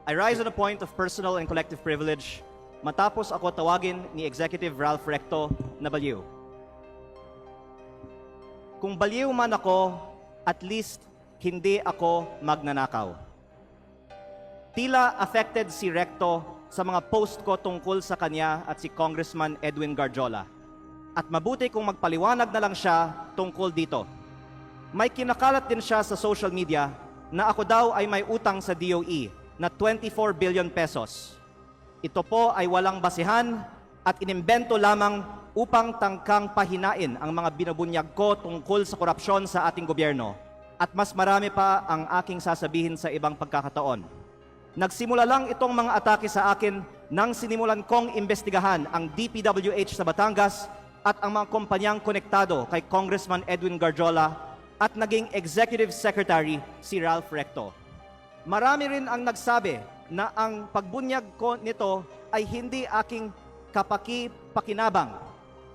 I rise on a point of personal and collective privilege matapos ako tawagin ni Executive Ralph Recto na baliw. Kung baliw man ako, at least hindi ako magnanakaw. Tila affected si Recto sa mga post ko tungkol sa kanya at si Congressman Edwin Garjola. At mabuti kung magpaliwanag na lang siya tungkol dito. May kinakalat din siya sa social media na ako daw ay may utang sa DOE na 24 billion pesos. Ito po ay walang basihan at inimbento lamang upang tangkang pahinain ang mga binubunyag ko tungkol sa korupsyon sa ating gobyerno. At mas marami pa ang aking sasabihin sa ibang pagkakataon. Nagsimula lang itong mga atake sa akin nang sinimulan kong imbestigahan ang DPWH sa Batangas at ang mga kumpanyang konektado kay Congressman Edwin Garjola at naging Executive Secretary si Ralph Recto. Marami rin ang nagsabi na ang pagbunyag ko nito ay hindi aking kapaki-pakinabang.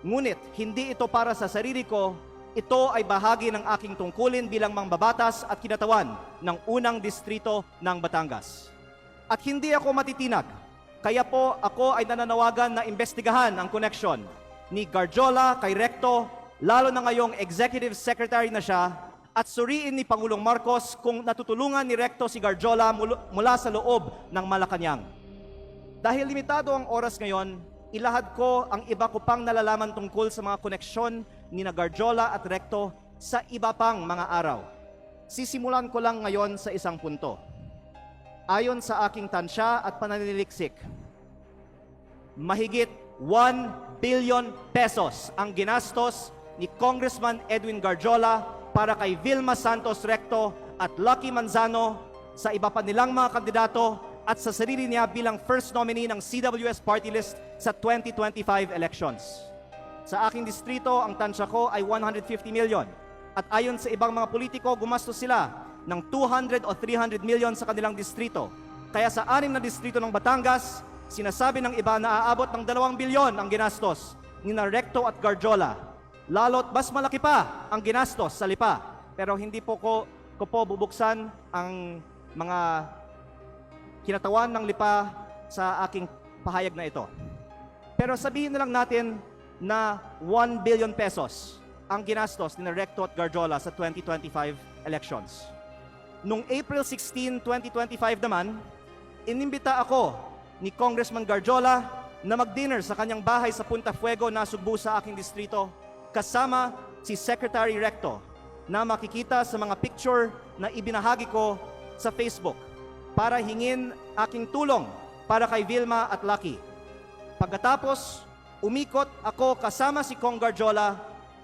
Ngunit hindi ito para sa sarili ko, ito ay bahagi ng aking tungkulin bilang mangbabatas at kinatawan ng unang distrito ng Batangas. At hindi ako matitinag, kaya po ako ay nananawagan na imbestigahan ang koneksyon ni Garjola kay Recto, lalo na ngayong Executive Secretary na siya, at suriin ni Pangulong Marcos kung natutulungan ni Recto si Garjola mula sa loob ng Malacanang. Dahil limitado ang oras ngayon, ilahad ko ang iba ko pang nalalaman tungkol sa mga koneksyon ni Garjola at Recto sa iba pang mga araw. Sisimulan ko lang ngayon sa isang punto. Ayon sa aking tansya at pananiliksik, mahigit 1 billion pesos ang ginastos ni Congressman Edwin Garjola para kay Vilma Santos Recto at Lucky Manzano sa iba pa nilang mga kandidato at sa sarili niya bilang first nominee ng CWS party list sa 2025 elections. Sa aking distrito, ang tansya ko ay 150 million. At ayon sa ibang mga politiko, gumastos sila ng 200 o 300 million sa kanilang distrito. Kaya sa 6 na distrito ng Batangas, sinasabi ng iba na aabot ng 2 bilyon ang ginastos ni Recto at Garjola. Lalo't mas malaki pa ang ginastos sa Lipa. Pero hindi po ko bubuksan ang mga kinatawan ng Lipa sa aking pahayag na ito. Pero sabihin na lang natin na 1 billion pesos ang ginastos ni Recto at Garjola sa 2025 elections. Noong April 16, 2025 naman, inimbita ako ni Congressman Garjola na mag-dinner sa kanyang bahay sa Punta Fuego na Sugbo sa aking distrito kasama si Secretary Recto na makikita sa mga picture na ibinahagi ko sa Facebook para hingin aking tulong para kay Vilma at Lucky. Pagkatapos, umikot ako kasama si Cong Garjola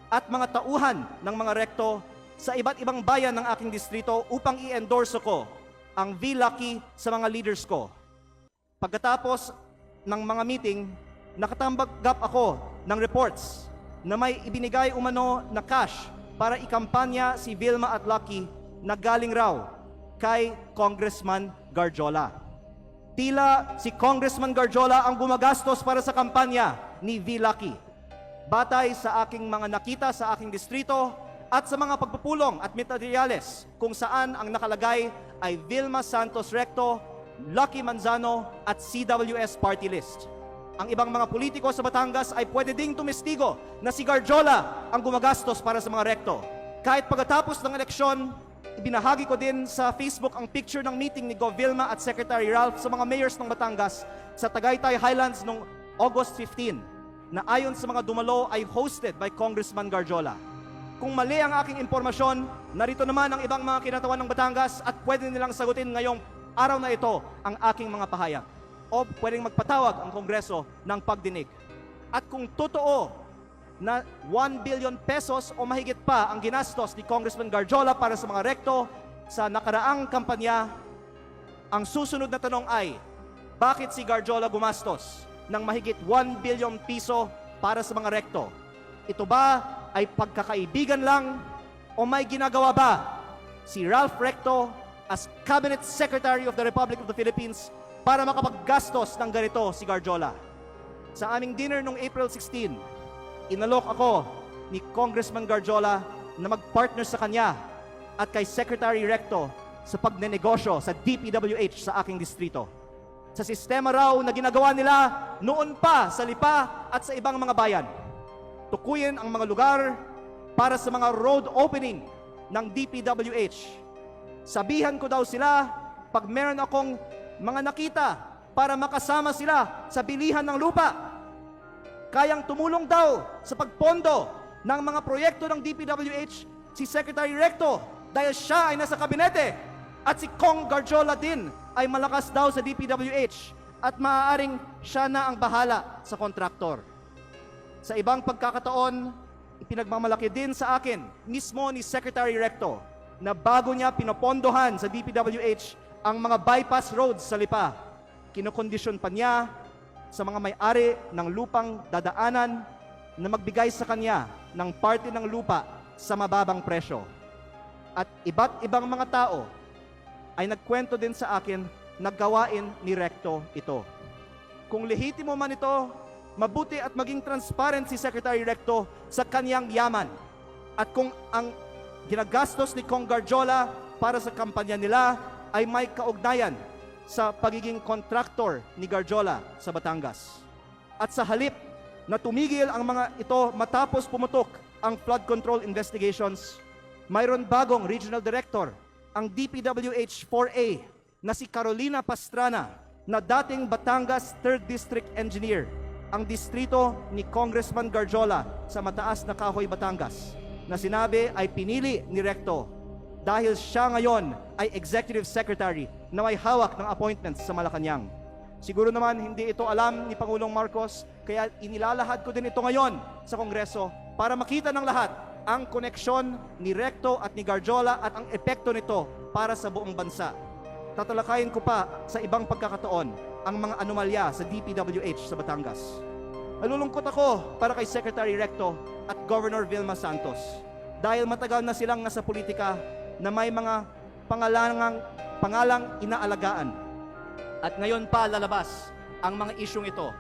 at mga tauhan ng mga Recto sa iba't ibang bayan ng aking distrito upang i-endorse ko ang V-Lucky sa mga leaders ko. Pagkatapos ng mga meeting, nakatanggap ako ng reports na may ibinigay umano na cash para ikampanya si Vilma at Lucky na galing raw kay Congressman Garjola. Tila si Congressman Garjola ang gumagastos para sa kampanya ni V-Lucky. Batay sa aking mga nakita sa aking distrito at sa mga pagpupulong at materyales kung saan ang nakalagay ay Vilma Santos Recto, Lucky Manzano at CWS party list. Ang ibang mga politiko sa Batangas ay pwede ding tumestigo na si Garjola ang gumagastos para sa mga Recto. Kahit pagkatapos ng eleksyon, ibinahagi ko din sa Facebook ang picture ng meeting ni Gov. Vilma at Secretary Ralph sa mga mayors ng Batangas sa Tagaytay Highlands noong August 15 na ayon sa mga dumalo ay hosted by Congressman Garjola. Kung mali ang aking impormasyon, narito naman ang ibang mga kinatawan ng Batangas at pwede nilang sagutin ngayong araw na ito ang aking mga pahayag. O pwedeng magpatawag ang Kongreso ng pagdinig. At kung totoo na 1 billion pesos o mahigit pa ang ginastos ni Congressman Garjola para sa mga Recto sa nakaraang kampanya, ang susunod na tanong ay, bakit si Garjola gumastos ng mahigit 1 billion piso para sa mga Recto? Ito ba ay pagkakaibigan lang o may ginagawa ba si Ralph Recto as Cabinet Secretary of the Republic of the Philippines para makapaggastos ng ganito si Garjola? Sa aming dinner noong April 16, inalok ako ni Congressman Garjola na mag-partner sa kanya at kay Secretary Recto sa pagnenegosyo sa DPWH sa aking distrito. Sa sistema raw na ginagawa nila noon pa sa Lipa at sa ibang mga bayan. Tukuyin ang mga lugar para sa mga road opening ng DPWH. Sabihan ko daw sila pag meron akong mga nakita para makasama sila sa bilihan ng lupa. Kayang tumulong daw sa pagpondo ng mga proyekto ng DPWH si Secretary Recto dahil siya ay nasa kabinete at si Kong Garjola din ay malakas daw sa DPWH at maaaring siya na ang bahala sa kontraktor. Sa ibang pagkakataon, ipinagmamalaki din sa akin mismo ni Secretary Recto na bago niya pinopondohan sa DPWH ang mga bypass roads sa Lipa, kinokondisyon pa niya sa mga may-ari ng lupang dadaanan na magbigay sa kanya ng parte ng lupa sa mababang presyo. At iba't ibang mga tao ay nagkwento din sa akin na gawain ni Recto ito. Kung lehitimo man ito, mabuti at maging transparent si Secretary Recto sa kanyang yaman. At kung ang ginagastos ni Kong Garjola para sa kampanya nila ay may kaugnayan sa pagiging kontraktor ni Garjola sa Batangas. At sa halip na tumigil ang mga ito matapos pumutok ang flood control investigations, mayroon bagong regional director, ang DPWH 4A na si Carolina Pastrana na dating Batangas 3rd District Engineer, ang distrito ni Congressman Garjola sa mataas na Kahoy, Batangas, na sinabi ay pinili ni Recto dahil siya ngayon ay Executive Secretary na may hawak ng appointments sa Malacanang. Siguro naman hindi ito alam ni Pangulong Marcos, kaya inilalahad ko din ito ngayon sa Kongreso para makita ng lahat ang koneksyon ni Recto at ni Garjola at ang epekto nito para sa buong bansa. Tatalakayin ko pa sa ibang pagkakataon ang mga anomalya sa DPWH sa Batangas. Nalulungkot ako para kay Secretary Recto at Governor Vilma Santos dahil matagal na silang nasa politika na may mga pangalang inaalagaan. At ngayon pa lalabas ang mga isyong ito.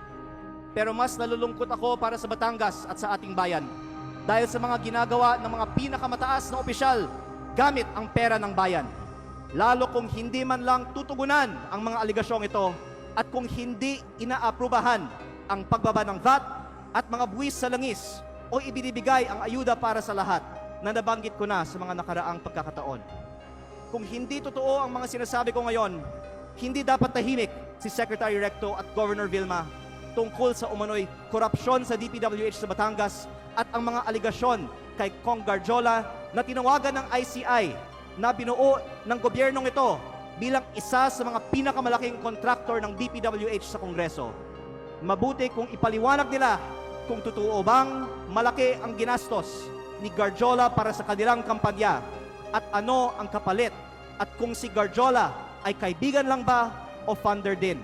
Pero mas nalulungkot ako para sa Batangas at sa ating bayan dahil sa mga ginagawa ng mga pinakamataas na opisyal gamit ang pera ng bayan. Lalo kung hindi man lang tutugunan ang mga aligasyong ito at kung hindi inaaprubahan ang pagbaba ng VAT at mga buwis sa langis o ibinibigay ang ayuda para sa lahat na nabanggit ko na sa mga nakaraang pagkakataon. Kung hindi totoo ang mga sinasabi ko ngayon, hindi dapat tahimik si Secretary Recto at Governor Vilma tungkol sa umano'y korupsyon sa DPWH sa Batangas at ang mga aligasyon kay Kong Garjola na tinawagan ng ICI na binuo ng gobyernong ito bilang isa sa mga pinakamalaking kontraktor ng DPWH sa Kongreso. Mabuti kung ipaliwanag nila kung totoo bang malaki ang ginastos ni Garjola para sa kanilang kampanya at ano ang kapalit at kung si Garjola ay kaibigan lang ba o funder din.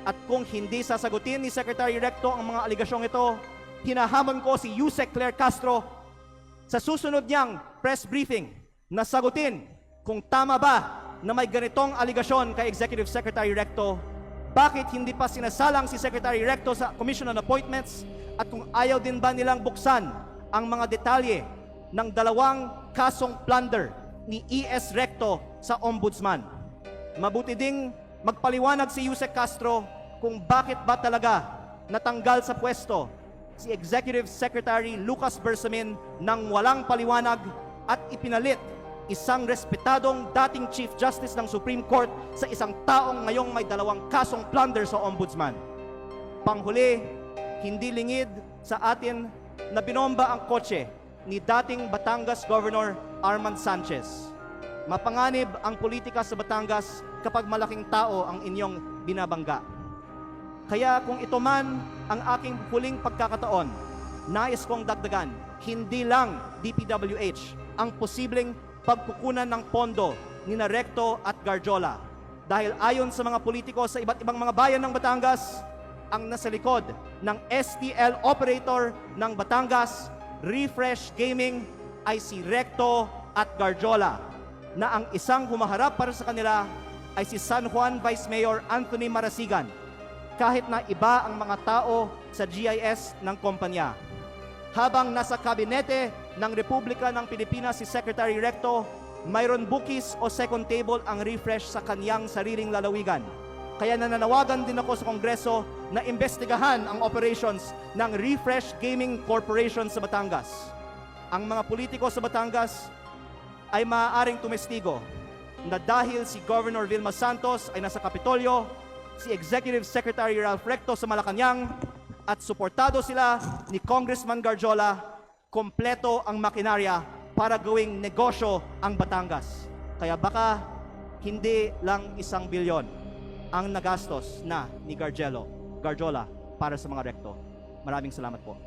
At kung hindi sasagutin ni Secretary Recto ang mga aligasyong ito, hinahamon ko si Yusek Claire Castro sa susunod niyang press briefing na sagutin kung tama ba na may ganitong aligasyon kay Executive Secretary Recto, bakit hindi pa sinasalang si Secretary Recto sa Commission on Appointments at kung ayaw din ba nilang buksan ang mga detalye ng 2 kasong plunder ni E.S. Recto sa Ombudsman. Mabuti ding magpaliwanag si Yusek Castro kung bakit ba talaga natanggal sa pwesto si Executive Secretary Lucas Bersamin nang walang paliwanag at ipinalit isang respetadong dating Chief Justice ng Supreme Court sa isang taong ngayong may 2 kasong plunder sa Ombudsman. Panghuli, hindi lingid sa atin na binomba ang kotse ni dating Batangas Governor Armand Sanchez. Mapanganib ang politika sa Batangas kapag malaking tao ang inyong binabangga. Kaya kung ito man ang aking huling pagkakataon, nais kong dagdagan, hindi lang DPWH ang posibleng pagkukunan ng pondo ni Recto at Garjola. Dahil ayon sa mga politiko sa iba't ibang mga bayan ng Batangas, ang nasa likod ng STL operator ng Batangas, Refresh Gaming, ay si Recto at Garjola, na ang isang humaharap para sa kanila ay si San Juan Vice Mayor Anthony Marasigan, kahit na iba ang mga tao sa GIS ng kumpanya. Habang nasa kabinete ng Republika ng Pilipinas si Secretary Recto, mayroon bookies o second table ang refresh sa kanyang sariling lalawigan. Kaya nananawagan din ako sa Kongreso na imbestigahan ang operations ng Refresh Gaming Corporation sa Batangas. Ang mga politiko sa Batangas ay maaaring tumestigo na dahil si Governor Vilma Santos ay nasa Kapitolyo, si Executive Secretary Ralph Recto sa Malacanang, at suportado sila ni Congressman Garjola, kompleto ang makinarya para gawing negosyo ang Batangas. Kaya baka hindi lang 1 bilyon ang nagastos na ni Garjola para sa mga rekto. Maraming salamat po.